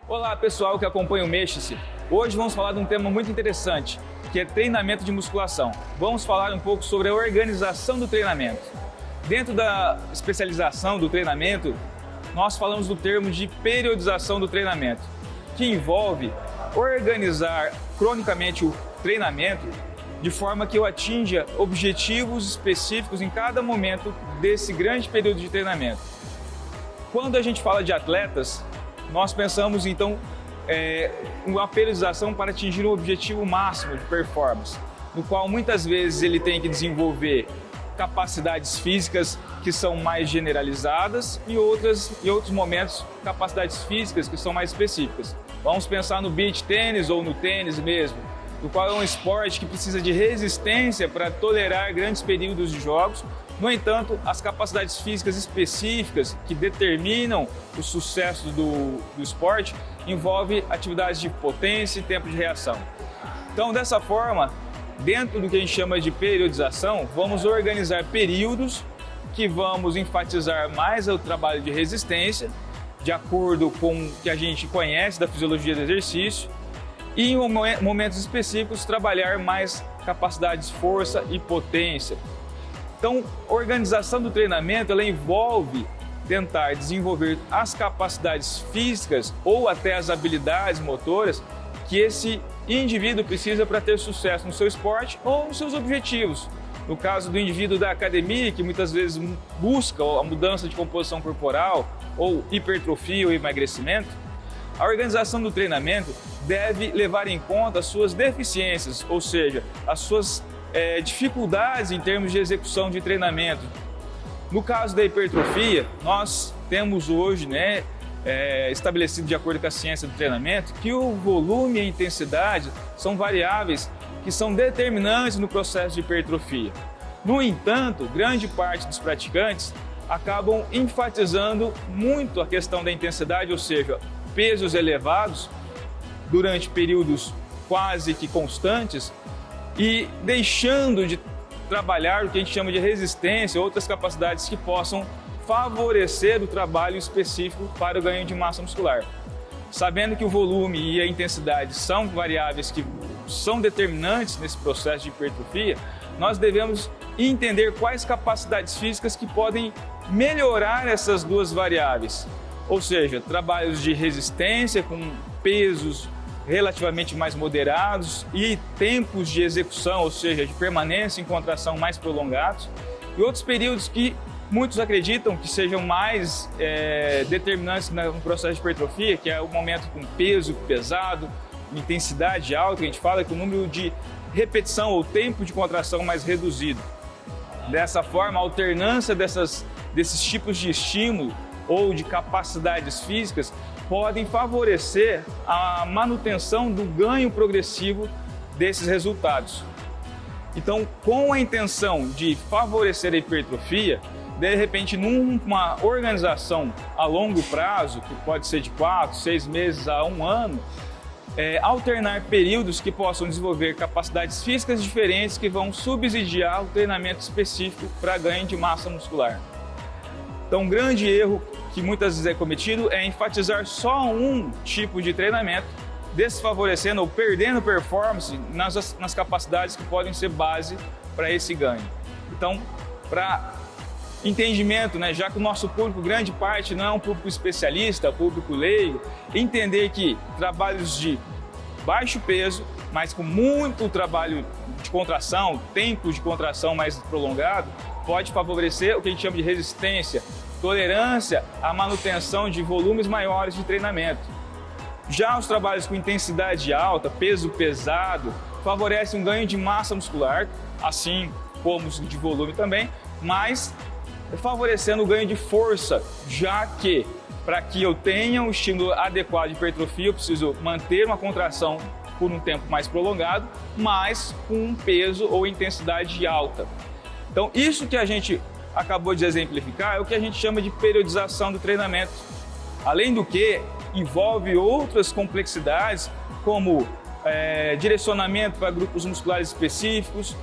Olá pessoal que acompanha o Mexa-se. Hoje vamos falar de um tema muito interessante, que é treinamento de musculação. Vamos falar um pouco sobre a organização do treinamento. Dentro da especialização do treinamento, nós falamos do termo de periodização do treinamento, que envolve organizar cronicamente o treinamento de forma que eu atinja objetivos específicos em cada momento desse grande período de treinamento. Quando a gente fala de atletas, nós pensamos então uma periodização para atingir um objetivo máximo de performance, no qual muitas vezes ele tem que desenvolver capacidades físicas que são mais generalizadas e outros momentos capacidades físicas que são mais específicas. Vamos pensar no beach tênis ou no tênis mesmo, no qual é um esporte que precisa de resistência para tolerar grandes períodos de jogos. No entanto, as capacidades físicas específicas que determinam o sucesso do esporte envolvem atividades de potência e tempo de reação. Então, dessa forma, dentro do que a gente chama de periodização, vamos organizar períodos que vamos enfatizar mais o trabalho de resistência, de acordo com o que a gente conhece da fisiologia do exercício, e em momentos específicos trabalhar mais capacidades, força e potência. Então, a organização do treinamento ela envolve tentar desenvolver as capacidades físicas ou até as habilidades motoras que esse indivíduo precisa para ter sucesso no seu esporte ou nos seus objetivos. No caso do indivíduo da academia, que muitas vezes busca a mudança de composição corporal ou hipertrofia ou emagrecimento, a organização do treinamento deve levar em conta as suas deficiências, ou seja, as suas dificuldades em termos de execução de treinamento. No caso da hipertrofia, nós temos hoje, estabelecido de acordo com a ciência do treinamento, que o volume e a intensidade são variáveis que são determinantes no processo de hipertrofia. No entanto, grande parte dos praticantes acabam enfatizando muito a questão da intensidade, ou seja, pesos elevados durante períodos quase que constantes, e deixando de trabalhar o que a gente chama de resistência, outras capacidades que possam favorecer o trabalho específico para o ganho de massa muscular. Sabendo que o volume e a intensidade são variáveis que são determinantes nesse processo de hipertrofia, nós devemos entender quais capacidades físicas que podem melhorar essas duas variáveis. Ou seja, trabalhos de resistência com pesos relativamente mais moderados e tempos de execução, ou seja, de permanência em contração mais prolongados, e outros períodos que muitos acreditam que sejam mais determinantes no processo de hipertrofia, que é o momento com peso pesado, intensidade alta, que a gente fala que o número de repetição ou tempo de contração mais reduzido. Dessa forma, a alternância desses tipos de estímulo ou de capacidades físicas podem favorecer a manutenção do ganho progressivo desses resultados. Então, com a intenção de favorecer a hipertrofia, de repente, numa organização a longo prazo, que pode ser de 4, 6 meses a 1 ano, alternar períodos que possam desenvolver capacidades físicas diferentes que vão subsidiar o treinamento específico para ganho de massa muscular. Então, um grande erro que muitas vezes é cometido é enfatizar só um tipo de treinamento, desfavorecendo ou perdendo performance nas capacidades que podem ser base para esse ganho. Então, para entendimento, já que o nosso público, grande parte, não é um público especialista, público leigo, entender que trabalhos de baixo peso, mas com muito trabalho de contração, tempo de contração mais prolongado, pode favorecer o que a gente chama de resistência, tolerância à manutenção de volumes maiores de treinamento. Já os trabalhos com intensidade alta, peso pesado, favorecem um ganho de massa muscular, assim como de volume também, mas favorecendo o ganho de força, já que para que eu tenha um estímulo adequado de hipertrofia, eu preciso manter uma contração por um tempo mais prolongado, mas com um peso ou intensidade alta. Então, isso que a gente acabou de exemplificar é o que a gente chama de periodização do treinamento. Além do que, envolve outras complexidades, como direcionamento para grupos musculares específicos,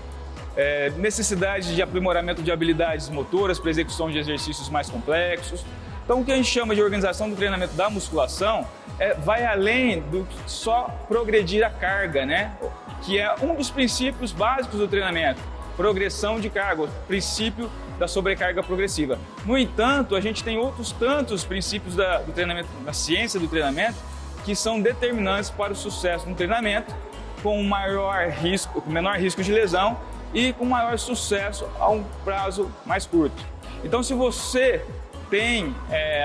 necessidade de aprimoramento de habilidades motoras para execução de exercícios mais complexos, Então, o que a gente chama de organização do treinamento da musculação vai além do só progredir a carga, né? Que é um dos princípios básicos do treinamento, progressão de carga, o princípio da sobrecarga progressiva. No entanto, a gente tem outros tantos princípios do treinamento, da ciência do treinamento, que são determinantes para o sucesso no treinamento, com menor risco de lesão e com maior sucesso a um prazo mais curto. Então, se você tem,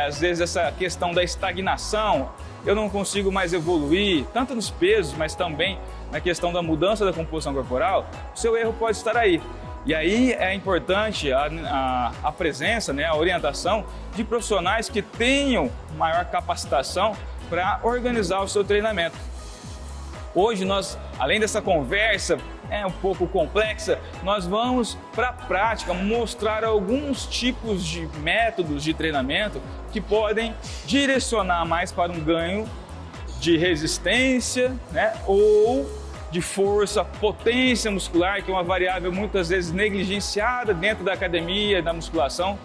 às vezes, essa questão da estagnação, eu não consigo mais evoluir, tanto nos pesos, mas também na questão da mudança da composição corporal, o seu erro pode estar aí. E aí é importante a presença, né, a orientação de profissionais que tenham maior capacitação para organizar o seu treinamento. Hoje nós, além dessa conversa um pouco complexa, nós vamos para a prática mostrar alguns tipos de métodos de treinamento que podem direcionar mais para um ganho de resistência, né, ou de força, potência muscular, que é uma variável muitas vezes negligenciada dentro da academia, da musculação,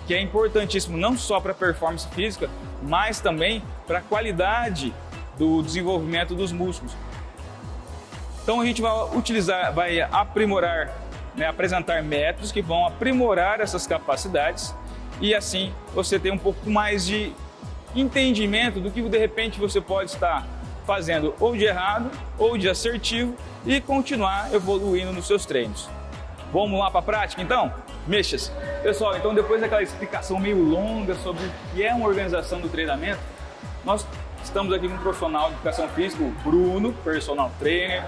que é importantíssimo não só para a performance física, mas também para a qualidade do desenvolvimento dos músculos. Então a gente vai aprimorar, né, apresentar métodos que vão aprimorar essas capacidades e assim você tem um pouco mais de entendimento do que de repente você pode estar fazendo ou de errado ou de assertivo e continuar evoluindo nos seus treinos. Vamos lá para a prática então? Mexa-se! Pessoal, então depois daquela explicação meio longa sobre o que é uma organização do treinamento, nós estamos aqui com um profissional de educação física, o Bruno, personal trainer,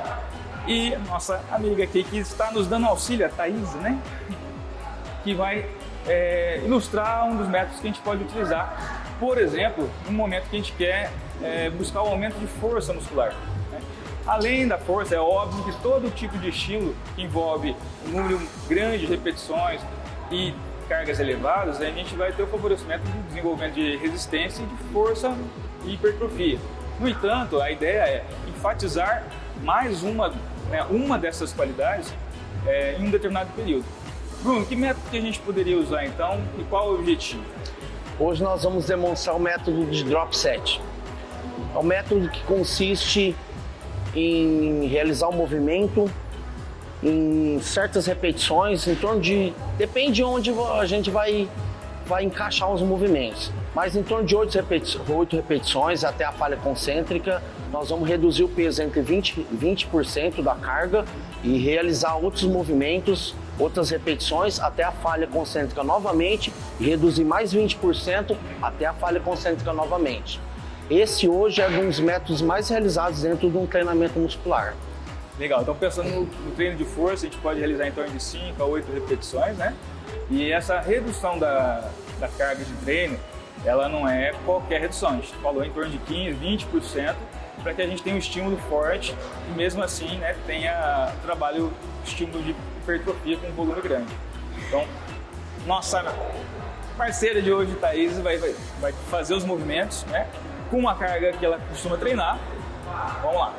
e nossa amiga aqui que está nos dando auxílio, a Thaís, né? Que vai ilustrar um dos métodos que a gente pode utilizar, por exemplo, no momento que a gente quer buscar o aumento de força muscular. Né? Além da força, é óbvio que todo tipo de estímulo que envolve um número grande de repetições e cargas elevadas, a gente vai ter o favorecimento do desenvolvimento de resistência e de força e hipertrofia. No entanto, a ideia é enfatizar mais uma dessas qualidades em um determinado período. Bruno, que método que a gente poderia usar então e qual o objetivo? Hoje nós vamos demonstrar o método de drop set. É um método que consiste em realizar um movimento em certas repetições, em torno de... depende de onde a gente vai encaixar os movimentos. Mas em torno de 8 repetições até a falha concêntrica, nós vamos reduzir o peso entre 20% da carga e realizar outros movimentos, outras repetições até a falha concêntrica novamente e reduzir mais 20% até a falha concêntrica novamente. Esse hoje é um dos métodos mais realizados dentro de um treinamento muscular. Legal, então pensando no treino de força, a gente pode realizar em torno de 5 a 8 repetições, né? E essa redução da carga de treino, ela não é qualquer redução, a gente falou em torno de 15, 20%, para que a gente tenha um estímulo forte e mesmo assim, né, tenha estímulo de hipertrofia com um volume grande. Então, nossa parceira de hoje, Thaís, vai fazer os movimentos, né, com uma carga que ela costuma treinar. Vamos lá.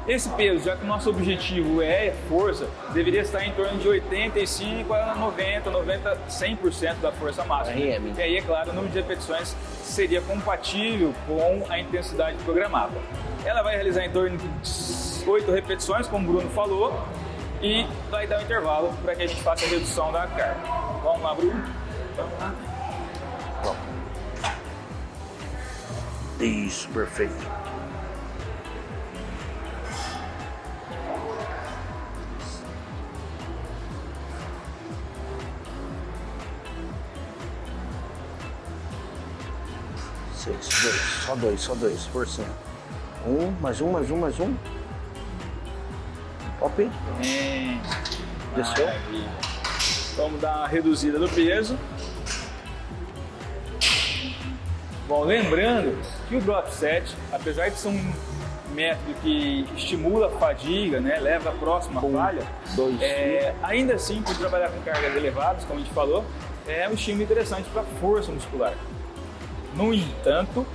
Esse peso, já que o nosso objetivo é força, deveria estar em torno de 85 a 100% da força máxima. RM. E aí, é claro, o número de repetições seria compatível com a intensidade programada. Ela vai realizar em torno de 8 repetições, como o Bruno falou, e vai dar um intervalo para que a gente faça a redução da carga. Vamos lá, Bruno? Vamos lá. Isso, perfeito. Só dois, força. Mais um. Top. Desceu. Vamos dar uma reduzida no peso. Bom, lembrando que o drop set, apesar de ser um método que estimula a fadiga, né, leva à próxima falha, ainda assim, por trabalhar com cargas elevadas, como a gente falou, é um estímulo interessante para a força muscular. No entanto,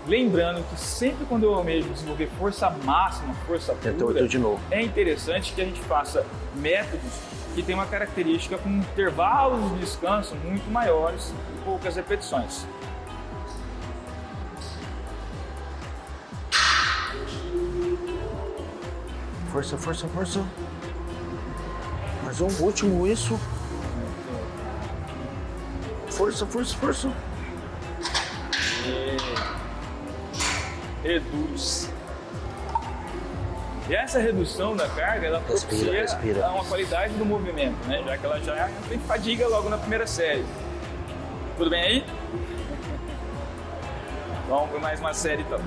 lembrando que sempre quando eu almejo desenvolver força máxima, força pura, de novo. é interessante que a gente faça métodos que tem uma característica com intervalos de descanso muito maiores e poucas repetições. Força, força, força. Mais um, último, isso. Força, força, força. E reduz. E essa redução da carga, ela propicia uma qualidade do movimento, né? Já que ela já tem fadiga logo na primeira série. Tudo bem aí? Vamos para mais uma série então.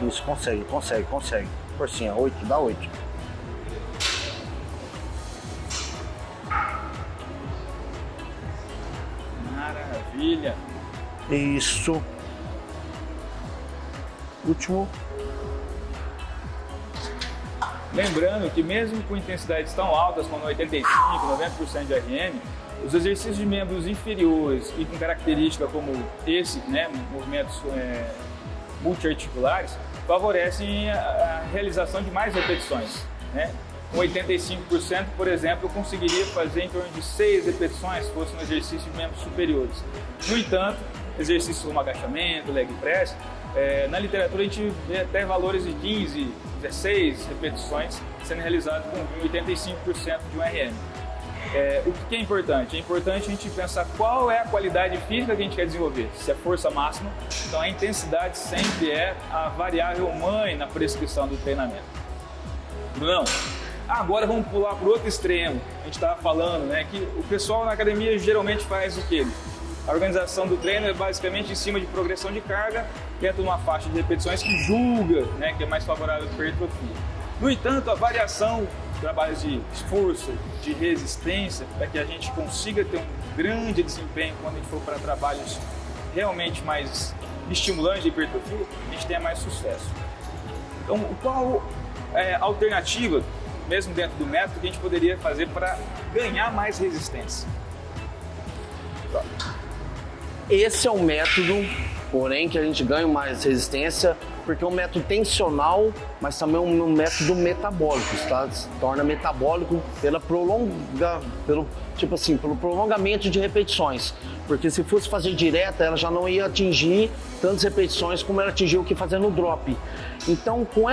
Isso, consegue. Forcinha, 8, dá 8. Maravilha. Isso. Último. Lembrando que mesmo com intensidades tão altas como 85%, 90% de RM, os exercícios de membros inferiores e com característica como esse, né, movimentos multiarticulares, favorecem a realização de mais repetições, né? Com 85%, por exemplo, eu conseguiria fazer em torno de 6 repetições se fosse um exercício de membros superiores. No entanto, exercícios como agachamento, leg press, na literatura a gente vê até valores de 15, 16 repetições sendo realizados com 85% de um RM. O que é importante? É importante a gente pensar qual é a qualidade física que a gente quer desenvolver. Se é força máxima, então a intensidade sempre é a variável mãe na prescrição do treinamento. Brunão, agora vamos pular para o outro extremo. A gente estava falando, né, que o pessoal na academia geralmente faz o quê? A organização do treino é basicamente em cima de progressão de carga, dentro de uma faixa de repetições que julga, né, que é mais favorável para a hipertrofia. No entanto, a variação trabalhos de esforço, de resistência, para que a gente consiga ter um grande desempenho quando a gente for para trabalhos realmente mais estimulantes de hipertrofia, a gente tenha mais sucesso. Então, qual é a alternativa, mesmo dentro do método, que a gente poderia fazer para ganhar mais resistência? Esse é um método, porém, que a gente ganha mais resistência, porque é um método tensional, mas também um método metabólico, tá? Se torna metabólico pelo prolongamento de repetições. Porque se fosse fazer direta, ela já não ia atingir tantas repetições como ela atingiu o que fazendo drop. Então, com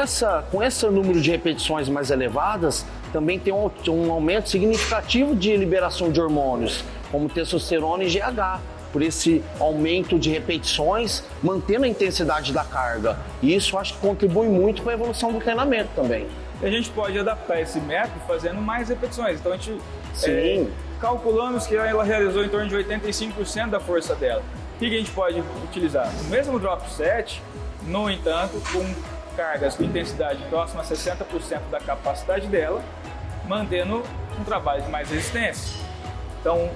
esse número de repetições mais elevadas, também tem um aumento significativo de liberação de hormônios, como testosterona e GH. Por esse aumento de repetições, mantendo a intensidade da carga. E isso acho que contribui muito para a evolução do treinamento também. E a gente pode adaptar esse método fazendo mais repetições. Então a gente calculamos que ela realizou em torno de 85% da força dela. O que a gente pode utilizar? O mesmo drop set, no entanto, com cargas com intensidade próxima a 60% da capacidade dela, mantendo um trabalho de mais resistência. Então,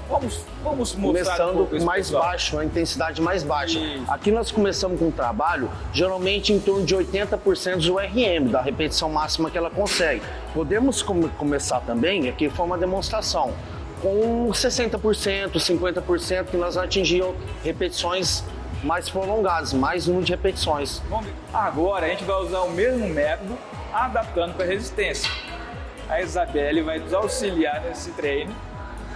vamos mostrar começando com mais baixo, a intensidade mais baixa. Isso. Aqui nós começamos com um trabalho, geralmente em torno de 80% do RM, da repetição máxima que ela consegue. Podemos começar também, aqui foi uma demonstração, com 60%, 50%, que nós vamos atingir repetições mais prolongadas, mais número de repetições. Agora a gente vai usar o mesmo método, adaptando para a resistência. A Isabelle vai nos auxiliar nesse treino.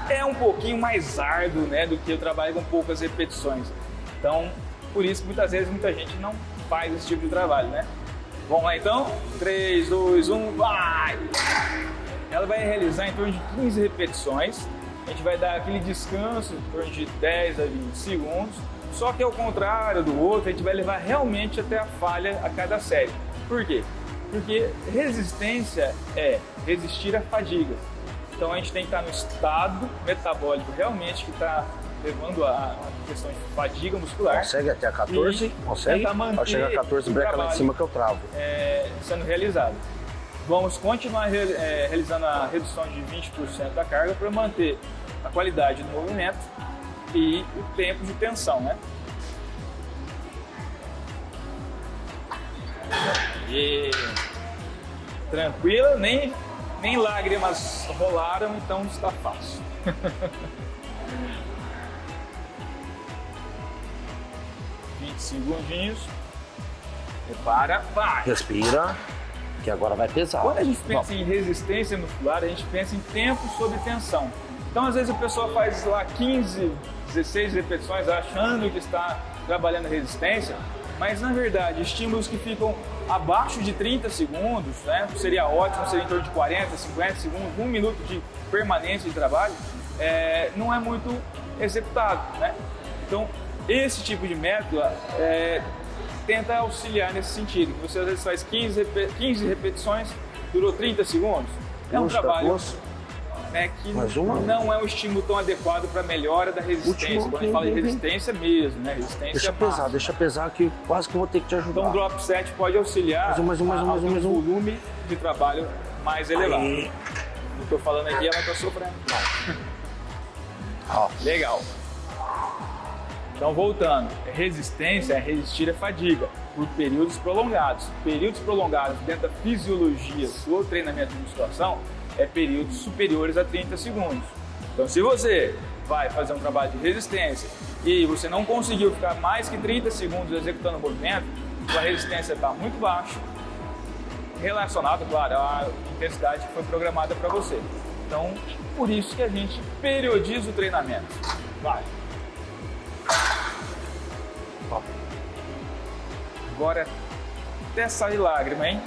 É um pouquinho mais árduo, né, do que o trabalho com poucas repetições. Então, por isso que muitas vezes muita gente não faz esse tipo de trabalho, né? Vamos lá então? 3, 2, 1, vai! Ela vai realizar em torno de 15 repetições. A gente vai dar aquele descanso em torno de 10 a 20 segundos. Só que ao contrário do outro, a gente vai levar realmente até a falha a cada série. Por quê? Porque resistência é resistir à fadiga. Então a gente tem que estar no estado metabólico realmente que está levando a questão de fadiga muscular. Consegue até a 14? Consegue? Ao chegar a 14, breca lá em cima que eu travo. Sendo realizado. Vamos continuar realizando a redução de 20% da carga para manter a qualidade do movimento e o tempo de tensão, né? Aí. Tranquilo, nem lágrimas rolaram, então está fácil. 20 segundinhos. Prepara, vai. Respira, que agora vai pesar. Quando a gente pensa em resistência muscular, a gente pensa em tempo sob tensão. Então, às vezes, a pessoa faz lá 15, 16 repetições achando que está trabalhando resistência, mas, na verdade, estímulos que ficam abaixo de 30 segundos, né? Seria ótimo, seria em torno de 40, 50 segundos, 1 minuto de permanência de trabalho, não é muito executado, né? Então, esse tipo de método tenta auxiliar nesse sentido, que você às vezes faz 15 repetições, durou 30 segundos, é um trabalho que não é um estímulo tão adequado para a melhora da resistência. Quando a gente fala de resistência mesmo, né? Resistência deixa pesar que quase que eu vou ter que te ajudar. Então o drop set pode auxiliar a ter um volume de trabalho mais elevado. O que eu tô falando aqui, ela tá sofrendo. Legal. Então voltando, resistência é resistir à fadiga por períodos prolongados. Períodos prolongados dentro da fisiologia do treinamento de musculação é períodos superiores a 30 segundos. Então, se você vai fazer um trabalho de resistência e você não conseguiu ficar mais que 30 segundos executando o movimento, sua resistência está muito baixa, relacionado, claro, à intensidade que foi programada para você. Então, por isso que a gente periodiza o treinamento. Vai! Agora, até sair lágrima, hein?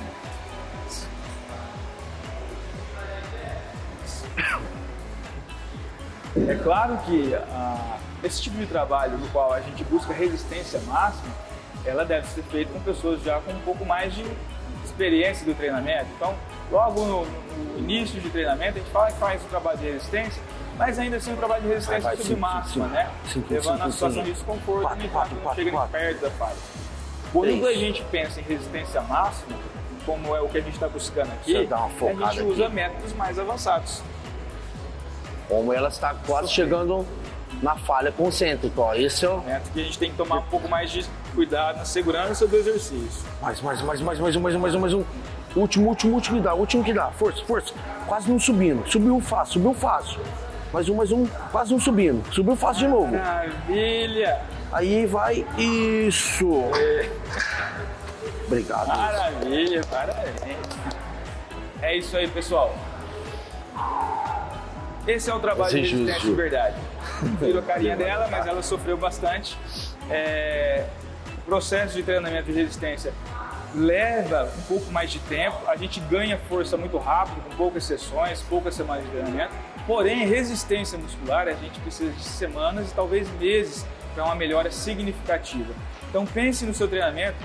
É claro que esse tipo de trabalho no qual a gente busca resistência máxima, ela deve ser feita com pessoas já com um pouco mais de experiência do treinamento. Então, logo no início de treinamento, a gente fala que faz o trabalho de resistência, mas ainda assim o trabalho de resistência submáxima, né? Levando a situação de desconforto e não chega nem perto da falha. Quando a gente pensa em resistência máxima, como é o que a gente está buscando aqui, a gente usa métodos mais avançados. Como ela está quase chegando na falha concêntrica, ó. Esse é o método que a gente tem que tomar um pouco mais de cuidado na segurança do exercício. Mais um. Último que dá. Força. Quase não subindo. Subiu fácil. Mais um. Quase não subindo. Subiu fácil de novo. Maravilha! Aí vai. Isso! Obrigado. Maravilha, parabéns. É isso aí, pessoal. Esse é o trabalho de resistência de verdade. Virou a carinha dela, mas ela sofreu bastante. O processo de treinamento de resistência leva um pouco mais de tempo. A gente ganha força muito rápido, com poucas sessões, poucas semanas de treinamento. Porém, resistência muscular, a gente precisa de semanas e talvez meses para uma melhora significativa. Então pense no seu treinamento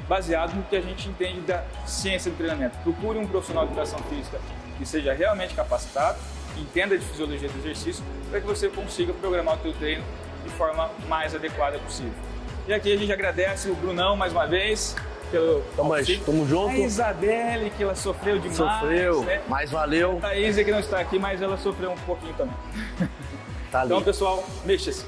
baseado no que a gente entende da ciência do treinamento. Procure um profissional de educação física que seja realmente capacitado, que entenda de fisiologia do exercício, para que você consiga programar o seu treino de forma mais adequada possível. E aqui a gente agradece o Brunão mais uma vez pelo Tamo junto. A Isabelle, que ela sofreu demais. Sofreu, né? Mas valeu. A Thaís, que não está aqui, mas ela sofreu um pouquinho também. Tá ali. Então, pessoal, mexa-se.